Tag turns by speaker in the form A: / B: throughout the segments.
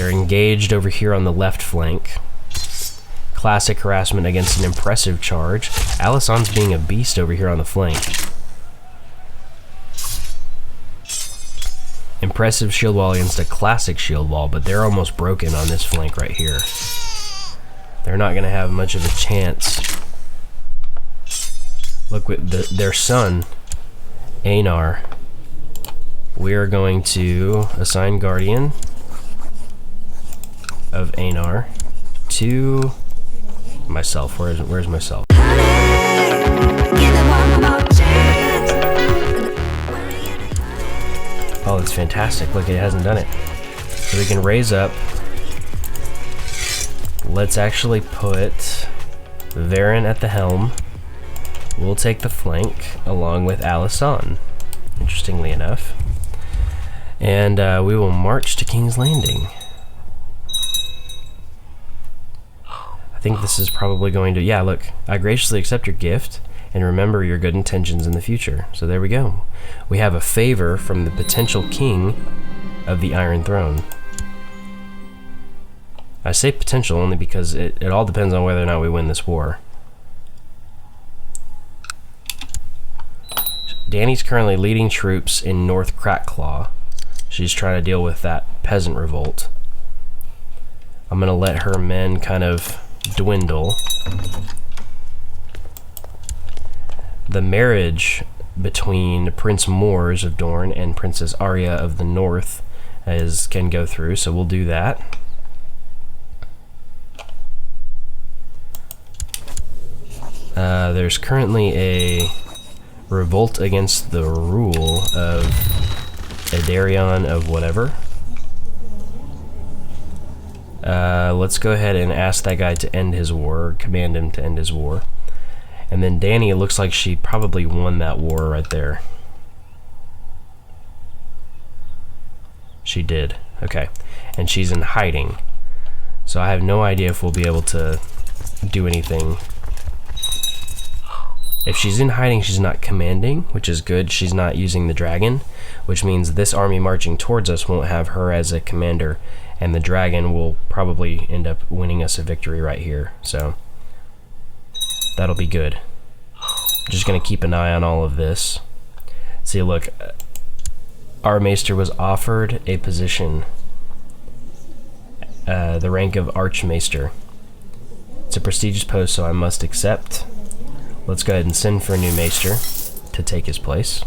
A: They're engaged over here on the left flank. Classic harassment against an impressive charge. Alison's being a beast over here on the flank. Impressive shield wall against a classic shield wall, but they're almost broken on this flank right here. They're not going to have much of a chance. Look with their son, Einar. We are going to assign Guardian of Einar to myself. Where's myself? Oh, it's fantastic. Look, it hasn't done it. So we can raise up. Let's actually put Varen at the helm. We'll take the flank along with Alison, interestingly enough. And we will march to King's Landing. I think this is probably going to... Yeah, look. I graciously accept your gift and remember your good intentions in the future. So there we go. We have a favor from the potential king of the Iron Throne. I say potential only because it all depends on whether or not we win this war. Dany's currently leading troops in North Crackclaw. She's trying to deal with that peasant revolt. I'm going to let her men kind of dwindle. The marriage between Prince Mors of Dorne and Princess Arya of the North can go through, so we'll do that. There's currently a revolt against the rule of Adarion of whatever. Let's go ahead and ask that guy to end his war, or command him to end his war. And then Dany, it looks like she probably won that war right there. She did. Okay. And she's in hiding. So I have no idea if we'll be able to do anything. If she's in hiding, she's not commanding, which is good. She's not using the dragon, which means this army marching towards us won't have her as a commander, and the dragon will probably end up winning us a victory right here. So that'll be good. Just gonna keep an eye on all of this. See, look, our maester was offered a position, the rank of Archmaester. It's a prestigious post, so I must accept. Let's go ahead and send for a new maester to take his place.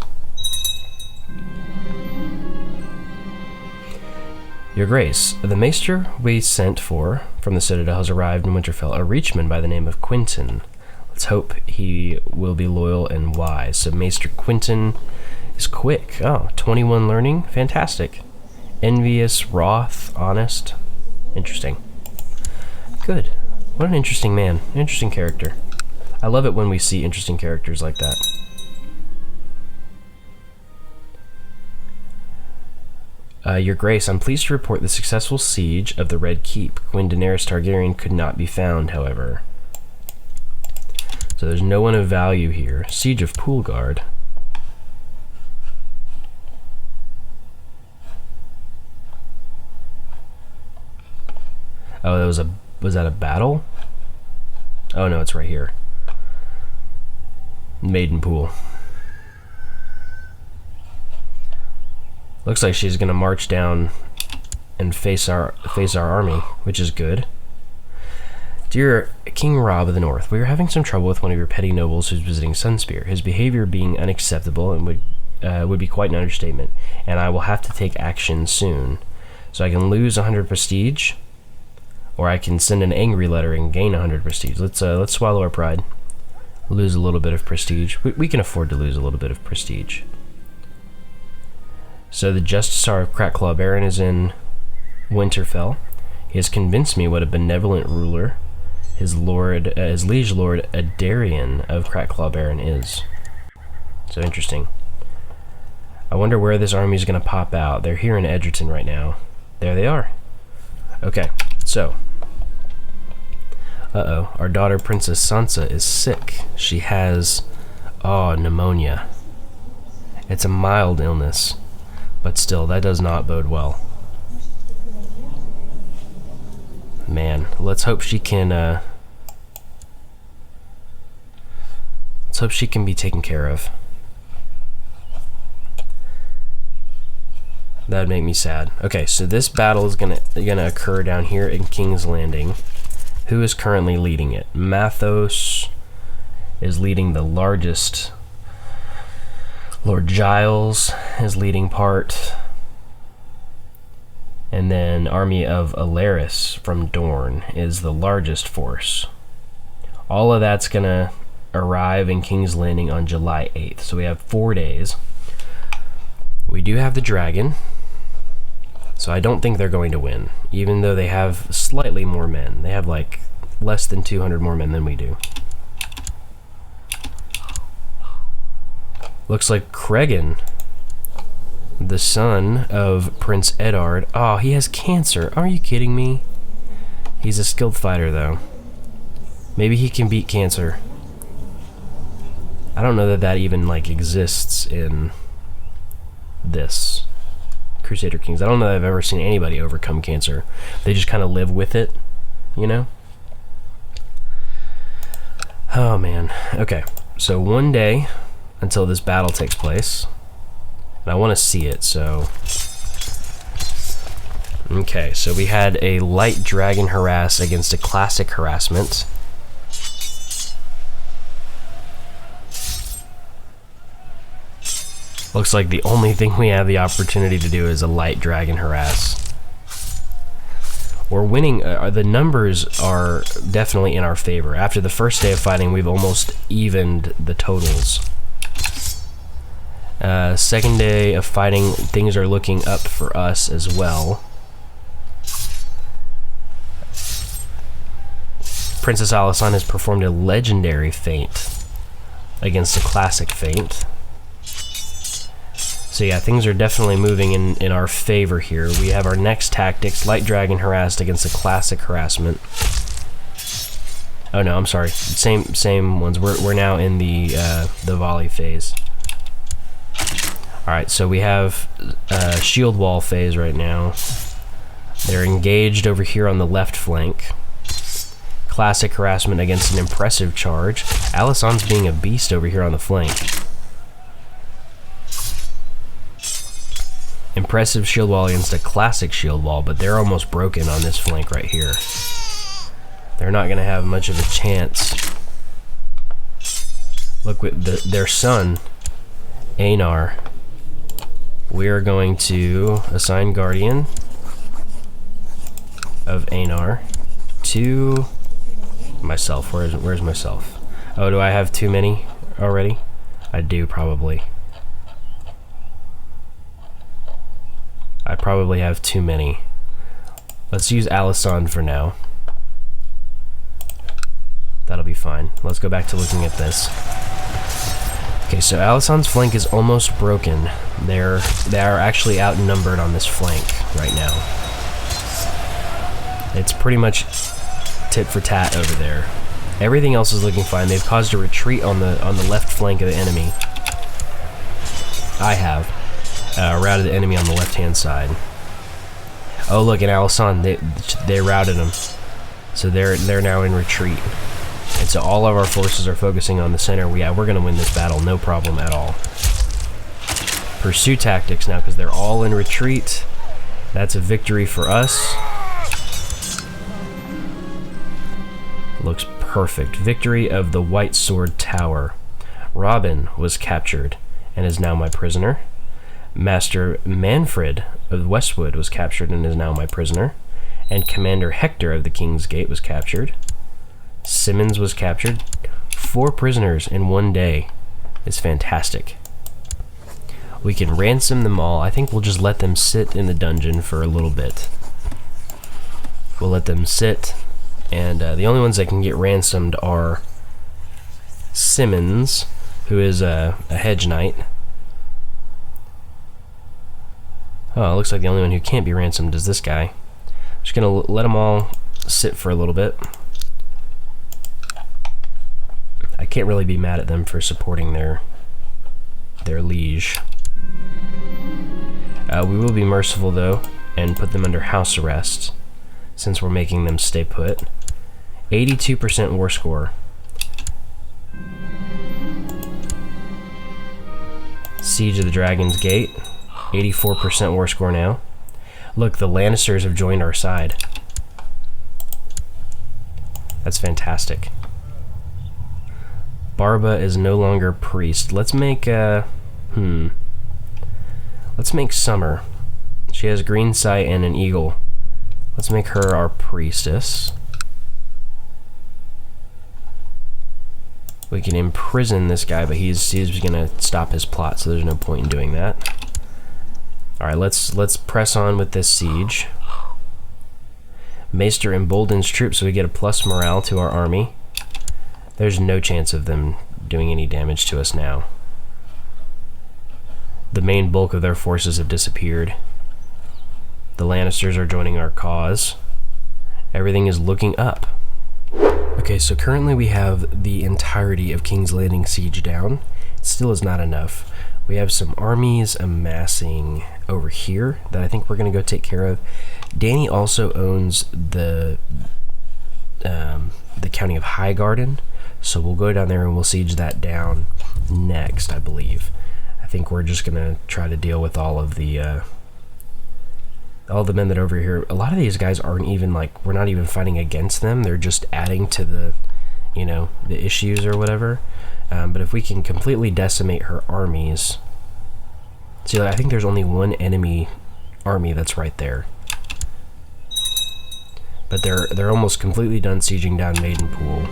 A: Your Grace, the maester we sent for from the Citadel has arrived in Winterfell, a Reachman by the name of Quinton. Let's hope he will be loyal and wise. So Maester Quinton is quick. Oh, 21 learning. Fantastic. Envious, wroth, honest. Interesting. Good. What an interesting man. Interesting character. I love it when we see interesting characters like that. Your Grace, I'm pleased to report the successful siege of the Red Keep. Queen Daenerys Targaryen could not be found, however. So there's no one of value here. Siege of Poolguard. Oh, was that a battle? Oh no, it's right here. Maiden Pool. Looks like she's gonna march down and face our army, which is good. Dear King Robb of the North, we are having some trouble with one of your petty nobles who's visiting Sunspear. His behavior being unacceptable and would be quite an understatement, and I will have to take action soon. So I can lose 100 prestige, or I can send an angry letter and gain 100 prestige. Let's swallow our pride. Lose a little bit of prestige. We can afford to lose a little bit of prestige. So the Justisar of Crackclaw Baron is in Winterfell. He has convinced me what a benevolent ruler his liege lord Adarion of Crackclaw Baron is. So interesting. I wonder where this army is going to pop out. They're here in Edgerton right now. There they are. Okay, so. Uh-oh, our daughter Princess Sansa is sick. She has, pneumonia. It's a mild illness, but still, that does not bode well. let's hope she can, let's hope she can be taken care of. That'd make me sad. Okay, so this battle is gonna occur down here in King's Landing. Who is currently leading it? Mathos is leading the largest. Lord Giles is leading part. And then Army of Alaris from Dorne is the largest force. All of that's gonna arrive in King's Landing on July 8th. So we have 4 days. We do have the dragon. So I don't think they're going to win, even though they have slightly more men. They have like less than 200 more men than we do. Looks like Cregan, the son of Prince Eddard. Oh, he has cancer. Are you kidding me? He's a skilled fighter, though. Maybe he can beat cancer. I don't know that that even like exists in this Crusader Kings. I don't know that I've ever seen anybody overcome cancer. They just kind of live with it, you know? Oh man. Okay, so 1 day until this battle takes place. And I want to see it, so... Okay, so we had a light dragon harass against a classic harassment. Looks like the only thing we have the opportunity to do is a light dragon harass. We're winning. The numbers are definitely in our favor. After the first day of fighting, we've almost evened the totals. Second day of fighting, things are looking up for us as well. Princess Alysanne has performed a legendary feint against a classic feint. So yeah, things are definitely moving in our favor here. We have our next tactics, light dragon harassed against a classic harassment. Oh no, I'm sorry. Same ones. We're now in the volley phase. Alright, so we have shield wall phase right now. They're engaged over here on the left flank. Classic harassment against an impressive charge. Alysanne's being a beast over here on the flank. Impressive shield wall against a classic shield wall, but they're almost broken on this flank right here. They're not going to have much of a chance. Look, with their son, Einar. We are going to assign Guardian of Einar to myself. Where's myself? Oh, do I have too many already? I do, probably. I probably have too many. Let's use Alysanne for now. That'll be fine. Let's go back to looking at this. Okay, so Alysanne's flank is almost broken. They are actually outnumbered on this flank right now. It's pretty much tit for tat over there. Everything else is looking fine. They've caused a retreat on the left flank of the enemy. I have. Routed the enemy on the left-hand side. Oh, look, and Alysanne, they routed them. So they're now in retreat. And so all of our forces are focusing on the center. We're going to win this battle, no problem at all. Pursue tactics now, because they're all in retreat. That's a victory for us. Looks perfect. Victory of the White Sword Tower. Robin was captured and is now my prisoner. Master Manfred of Westwood was captured and is now my prisoner. And Commander Hector of the King's Gate was captured. Simmons was captured. 4 prisoners in 1 day is fantastic. We can ransom them all. I think we'll just let them sit in the dungeon for a little bit. We'll let them sit, and the only ones that can get ransomed are Simmons, who is a hedge knight. Oh, it looks like the only one who can't be ransomed is this guy. Just gonna let them all sit for a little bit. I can't really be mad at them for supporting their liege. We will be merciful though and put them under house arrest since we're making them stay put. 82% war score. Siege of the Dragon's Gate. 84% war score now. Look, the Lannisters have joined our side. That's fantastic. Barba is no longer priest. Let's make let's make Summer. She has green sight and an eagle. Let's make her our priestess. We can imprison this guy, but he's gonna stop his plot, so there's no point in doing that. Alright, let's press on with this siege. Maester emboldens troops, so we get a plus morale to our army. There's no chance of them doing any damage to us now. The main bulk of their forces have disappeared. The Lannisters are joining our cause. Everything is looking up. Okay, so currently we have the entirety of King's Landing siege down. It still is not enough. We have some armies amassing over here that I think we're going to go take care of. Danny also owns the county of Highgarden, so we'll go down there and we'll siege that down next, I believe. I think we're just going to try to deal with all the men that are over here. A lot of these guys aren't even, like, we're not even fighting against them. They're just adding to the, you know, the issues or whatever. But if we can completely decimate her armies... See, I think there's only one enemy army that's right there. But they're almost completely done sieging down Maidenpool.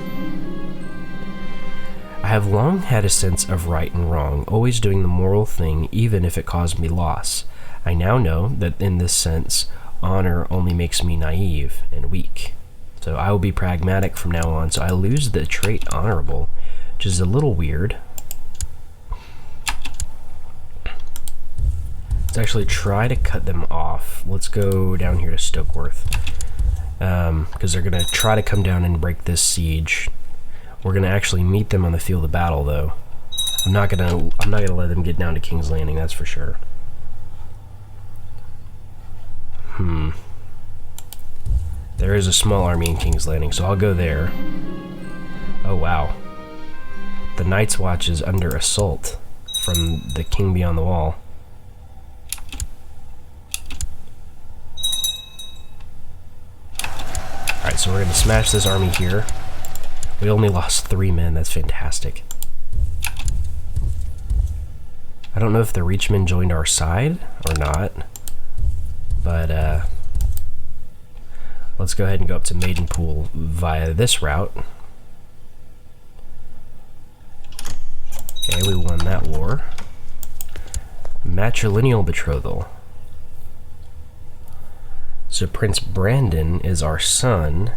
A: I have long had a sense of right and wrong, always doing the moral thing even if it caused me loss. I now know that in this sense, honor only makes me naive and weak. So I will be pragmatic from now on, so I lose the trait honorable, which is a little weird. Let's actually try to cut them off. Let's go down here to Stokeworth, because they're gonna try to come down and break this siege. We're gonna actually meet them on the field of battle, though. I'm not gonna let them get down to King's Landing, that's for sure. There is a small army in King's Landing, so I'll go there. Oh wow. The Night's Watch is under assault from the King Beyond the Wall. Alright, so we're going to smash this army here. We only lost 3 men, that's fantastic. I don't know if the Reachmen joined our side or not, but let's go ahead and go up to Maidenpool via this route. Okay, we won that war. Matrilineal betrothal. So Prince Brandon is our son,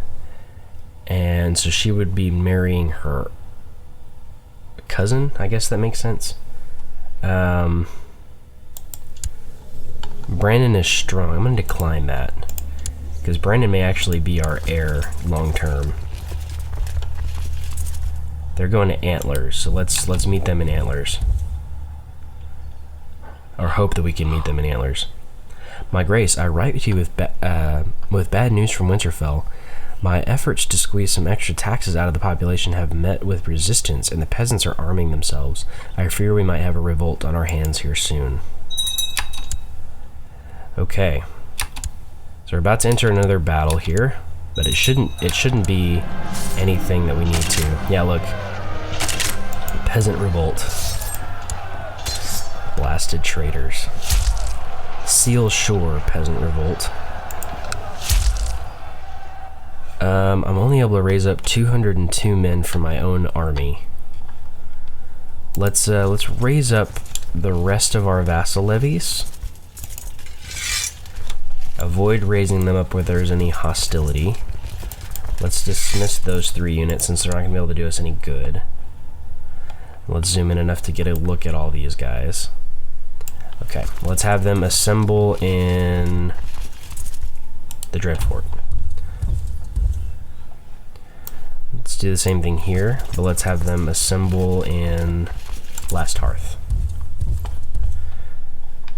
A: and so she would be marrying her cousin, I guess that makes sense. Brandon is strong. I'm going to decline that, because Brandon may actually be our heir long term. They're going to Antlers, so let's meet them in Antlers. Or hope that we can meet them in Antlers. My Grace, I write to you with bad news from Winterfell. My efforts to squeeze some extra taxes out of the population have met with resistance, and the peasants are arming themselves. I fear we might have a revolt on our hands here soon. Okay. So we're about to enter another battle here, but it shouldn't be anything that we need to. Yeah, look. Peasant revolt. Blasted traitors. Seal Shore peasant revolt. I'm only able to raise up 202 men from my own army. Let's raise up the rest of our vassal levies. Avoid raising them up where there's any hostility. Let's dismiss those 3 units since they're not going to be able to do us any good. Let's zoom in enough to get a look at all these guys. Okay, let's have them assemble in the Dreadfort. Let's do the same thing here, but let's have them assemble in Last Hearth.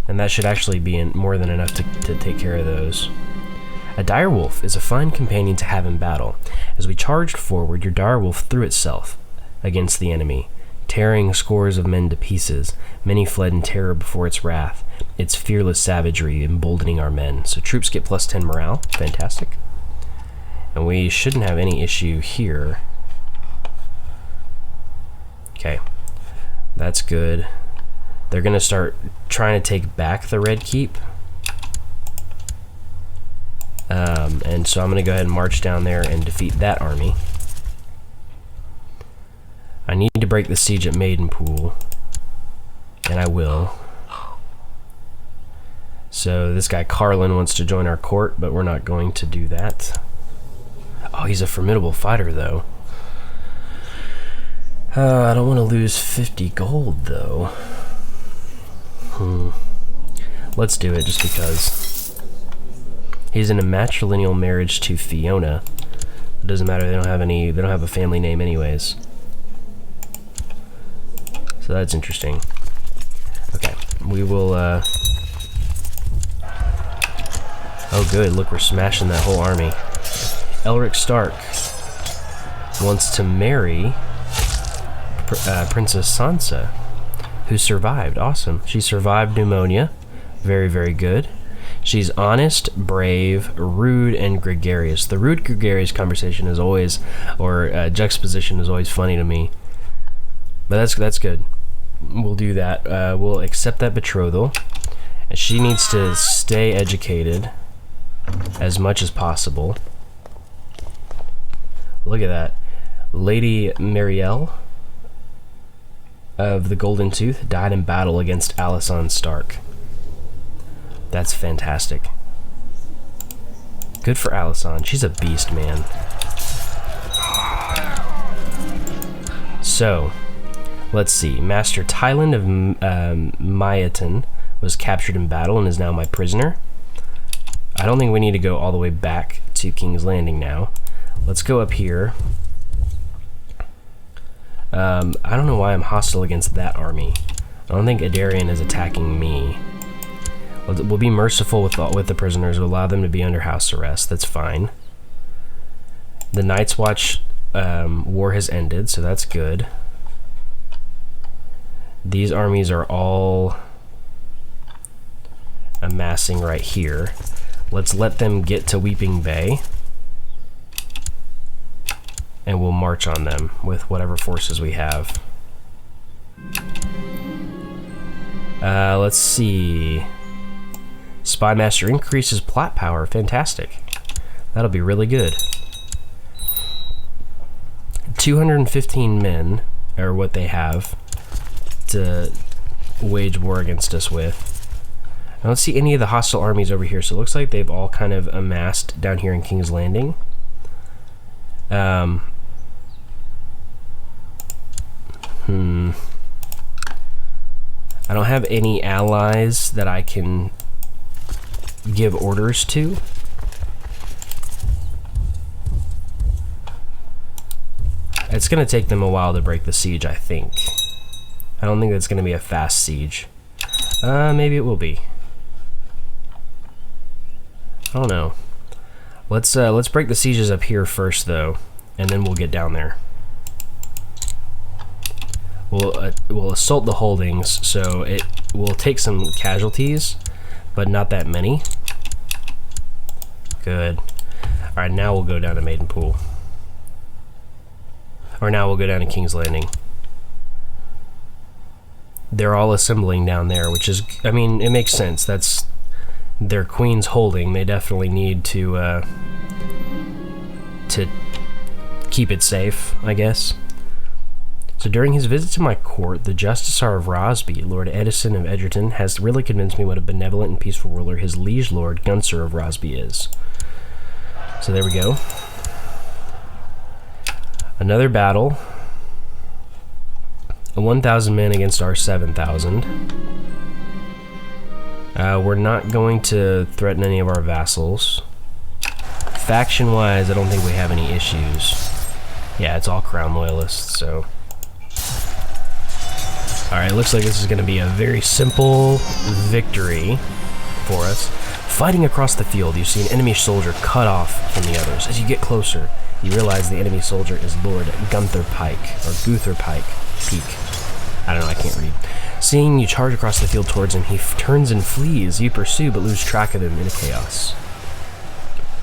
A: And that should actually be more than enough to take care of those. A direwolf is a fine companion to have in battle. As we charged forward, your direwolf threw itself against the enemy, tearing scores of men to pieces. Many fled in terror before its wrath, its fearless savagery emboldening our men. So troops get plus 10 morale. Fantastic. And we shouldn't have any issue here. Okay. That's good. They're going to start trying to take back the Red Keep. And so I'm going to go ahead and march down there and defeat that army. I need to break the siege at Maidenpool, and I will. So this guy Carlin wants to join our court, but we're not going to do that. Oh, he's a formidable fighter, though. I don't want to lose 50 gold, though. Let's do it, just because. He's in a matrilineal marriage to Fiona. It doesn't matter, they don't have a family name anyways. So that's interesting. Okay, we will, oh good, look, we're smashing that whole army. Elric Stark wants to marry Princess Sansa, who survived. Awesome. She survived pneumonia. Very, very good. She's honest, brave, rude, and gregarious. The rude, gregarious conversation is always, or juxtaposition is always funny to me. But that's good. We'll do that. We'll accept that betrothal. She needs to stay educated as much as possible. Look at that. Lady Marielle of the Golden Tooth died in battle against Alysanne Stark. That's fantastic. Good for Alysanne. She's a beast, man. So, let's see. Master Tyland of Myaton was captured in battle and is now my prisoner. I don't think we need to go all the way back to King's Landing now. Let's go up here. I don't know why I'm hostile against that army. I don't think Adarian is attacking me. We'll be merciful with the prisoners. We'll allow them to be under house arrest. That's fine. The Night's Watch war has ended, so that's good. These armies are all amassing right here. Let's let them get to Weeping Bay, and we'll march on them with whatever forces we have. Let's see. Spymaster increases plot power. Fantastic. That'll be really good. 215 men are what they have to wage war against us with. I don't see any of the hostile armies over here, so it looks like they've all kind of amassed down here in King's Landing. I don't have any allies that I can give orders to. It's going to take them a while to break the siege, I think. I don't think it's going to be a fast siege. Maybe it will be. I don't know. Let's break the sieges up here first, though, and then we'll get down there. We'll assault the holdings, so it will take some casualties, but not that many. Good. Alright, now we'll go down to Maidenpool. Or now we'll go down to King's Landing. They're all assembling down there, which is, I mean, it makes sense. That's their queen's holding. They definitely need to keep it safe, I guess. So during his visit to my court, the Justiciar of Rosby, Lord Edison of Edgerton, has really convinced me what a benevolent and peaceful ruler his liege lord, Gunser of Rosby, is. So there we go. Another battle. 1,000 men against our 7,000. We're not going to threaten any of our vassals. Faction-wise, I don't think we have any issues. Yeah, it's all Crown Loyalists, so... Alright, looks like this is going to be a very simple victory for us. Fighting across the field, you see an enemy soldier cut off from the others. As you get closer, you realize the enemy soldier is Lord Gunther Pike, or Guther Pike. Peak. I don't know, I can't read. Seeing you charge across the field towards him, he turns and flees. You pursue, but lose track of him in a chaos.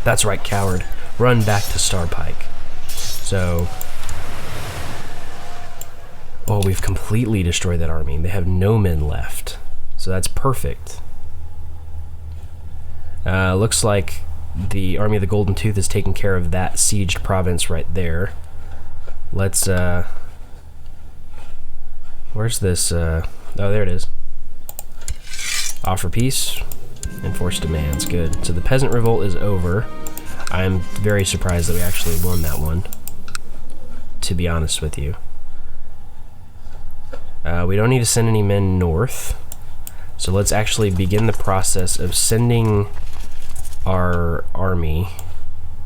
A: That's right, coward. Run back to Star Pike. So... oh, we've completely destroyed that army. They have no men left. So that's perfect. Looks like the Army of the Golden Tooth is taking care of that sieged province right there. Let's, where's this, oh, there it is. Offer peace, enforce demands, good. So the peasant revolt is over. I'm very surprised that we actually won that one, to be honest with you. We don't need to send any men north, so let's actually begin the process of sending our army,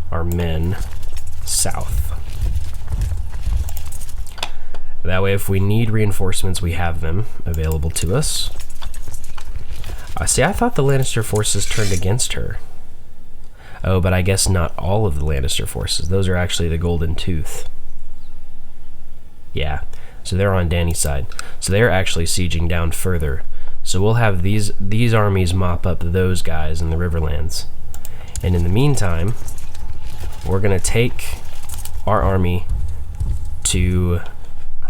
A: our men, south. That way, if we need reinforcements, we have them available to us. See, I thought the Lannister forces turned against her. Oh, but I guess not all of the Lannister forces. Those are actually the Golden Tooth. Yeah, so they're on Dany's side. So they're actually sieging down further. So we'll have these armies mop up those guys in the Riverlands. And in the meantime, we're going to take our army to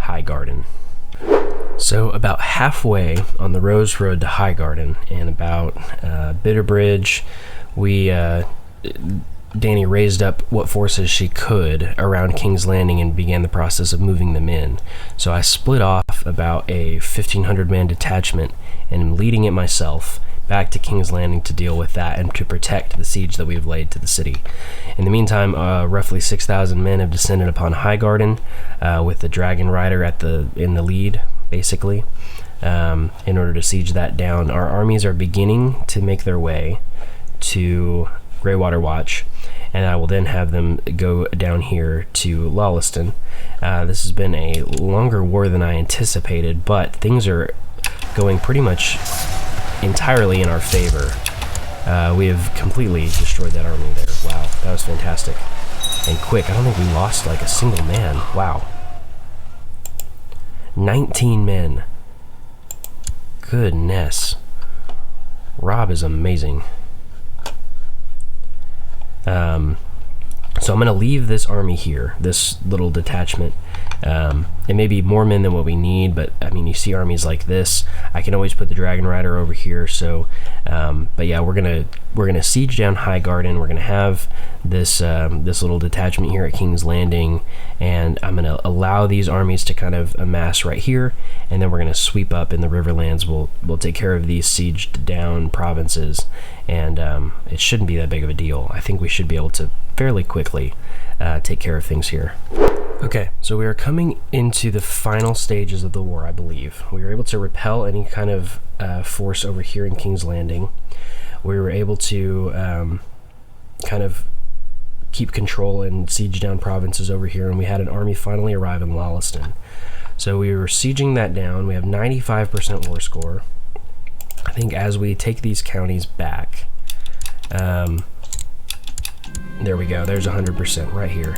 A: Highgarden. So about halfway on the Rose Road to Highgarden and about Bitterbridge, Dany raised up what forces she could around King's Landing and began the process of moving them in. So I split off about a 1,500-man detachment and am leading it myself back to King's Landing to deal with that and to protect the siege that we've laid to the city. In the meantime, roughly 6,000 men have descended upon Highgarden, with the Dragon Rider in the lead, basically, in order to siege that down. Our armies are beginning to make their way to Greywater Watch, and I will then have them go down here to Lawliston. This has been a longer war than I anticipated, but things are going pretty much entirely in our favor. We have completely destroyed that army there. Wow, that was fantastic. And quick, I don't think we lost like a single man. Wow. 19 men. Goodness. Robb is amazing. So I'm going to leave this army here, this little detachment. It may be more men than what we need, but I mean, you see armies like this, I can always put the Dragon Rider over here. So, but yeah, we're gonna siege down Highgarden. We're gonna have this this little detachment here at King's Landing, and I'm gonna allow these armies to kind of amass right here, and then we're gonna sweep up in the Riverlands. We'll take care of these sieged down provinces, and it shouldn't be that big of a deal. I think we should be able to fairly quickly take care of things here. Okay, so we are coming into the final stages of the war, I believe. We were able to repel any kind of force over here in King's Landing. We were able to kind of keep control and siege down provinces over here, and we had an army finally arrive in Lawliston. So we were sieging that down. We have 95% war score. I think as we take these counties back, there we go, there's 100% right here.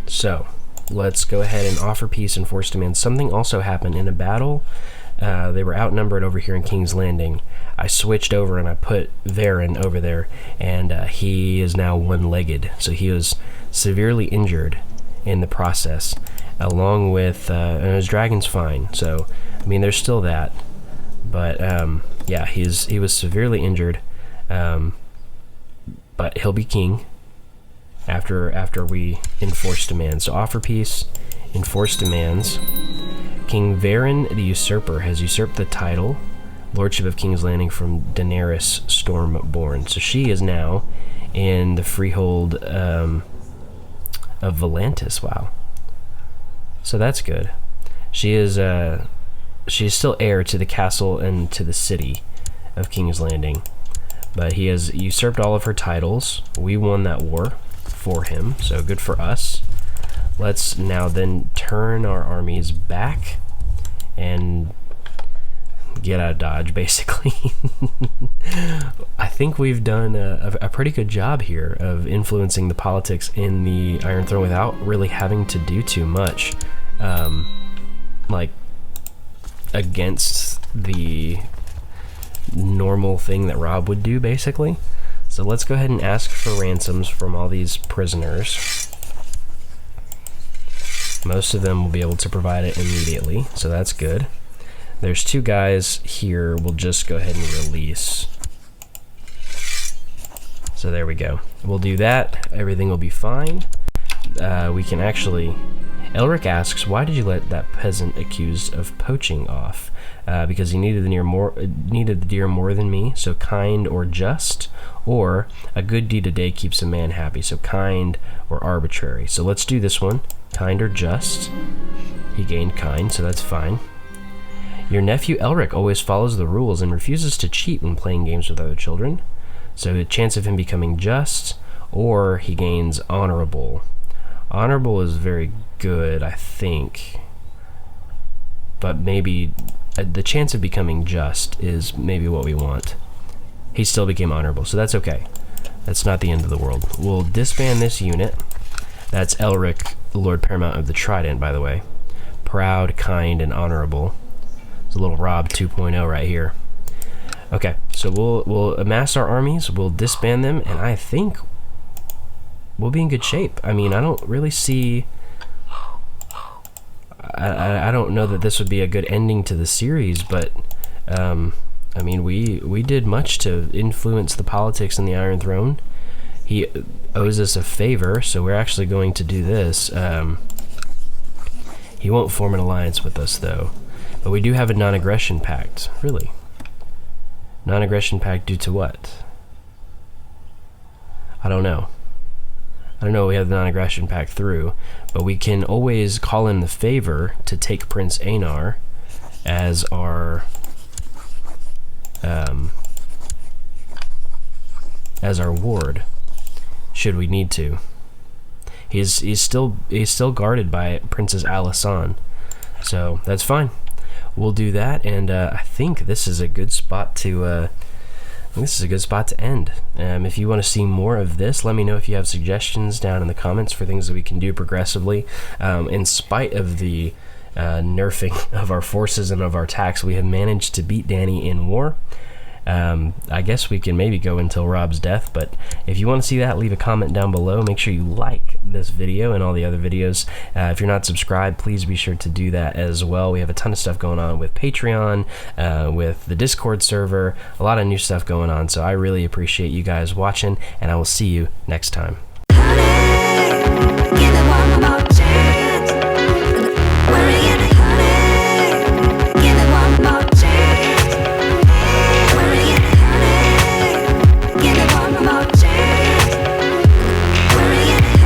A: So, let's go ahead and offer peace and force demands. Something also happened in a battle. They were outnumbered over here in King's Landing. I switched over and I put Varen over there, and he is now one-legged. So he was severely injured in the process, along with, and his dragon's fine. So, I mean, there's still that. But, yeah, he was severely injured, but he'll be king after we enforce demands. So offer peace, enforce demands. King Varen the Usurper has usurped the title, Lordship of King's Landing, from Daenerys Stormborn. So she is now in the Freehold of Volantis. Wow. So that's good. She is still heir to the castle and to the city of King's Landing, but he has usurped all of her titles. We won that war for him, so good for us. Let's now then turn our armies back and get out of Dodge, basically. I think we've done a pretty good job here of influencing the politics in the Iron Throne without really having to do too much, like, against the normal thing that Robb would do, basically. So let's go ahead and ask for ransoms from all these prisoners. Most of them will be able to provide it immediately, so that's good. There's 2 guys here we'll just go ahead and release. So there we go. We'll do that. Everything will be fine. We can actually... Elric asks, why did you let that peasant accused of poaching off? Because he needed the deer more than me, so kind or just, or a good deed a day keeps a man happy, so kind or arbitrary. So let's do this one. Kind or just. He gained kind, so that's fine. Your nephew Elric always follows the rules and refuses to cheat when playing games with other children. So a chance of him becoming just, or he gains honorable. Honorable is very good, I think. But maybe the chance of becoming just is maybe what we want. He still became honorable, so that's okay. That's not the end of the world. We'll disband this unit. That's Elric, the Lord Paramount of the Trident, by the way. Proud, kind, and honorable. It's a little Robb 2.0 right here. Okay, so we'll amass our armies, we'll disband them, and I think we'll be in good shape. I mean, I don't really see... I don't know that this would be a good ending to the series, but I mean, we did much to influence the politics in the Iron Throne. He owes us a favor, so we're actually going to do this. He won't form an alliance with us, though. But we do have a non-aggression pact. Really? Non-aggression pact due to what? I don't know. I don't know what we have the non-aggression pact through, but we can always call in the favor to take Prince Einar as our ward, should we need to. He's still guarded by Princess Alisan, so that's fine. We'll do that, and I think this is a good spot to end. If you want to see more of this, let me know if you have suggestions down in the comments for things that we can do progressively. In spite of the nerfing of our forces and of our attacks, we have managed to beat Dany in war. I guess we can maybe go until Robb's death, but if you want to see that, leave a comment down below. Make sure you like this video and all the other videos. If you're not subscribed, please be sure to do that as well. We have a ton of stuff going on with Patreon, with the Discord server, a lot of new stuff going on, so I really appreciate you guys watching, and I will see you next time.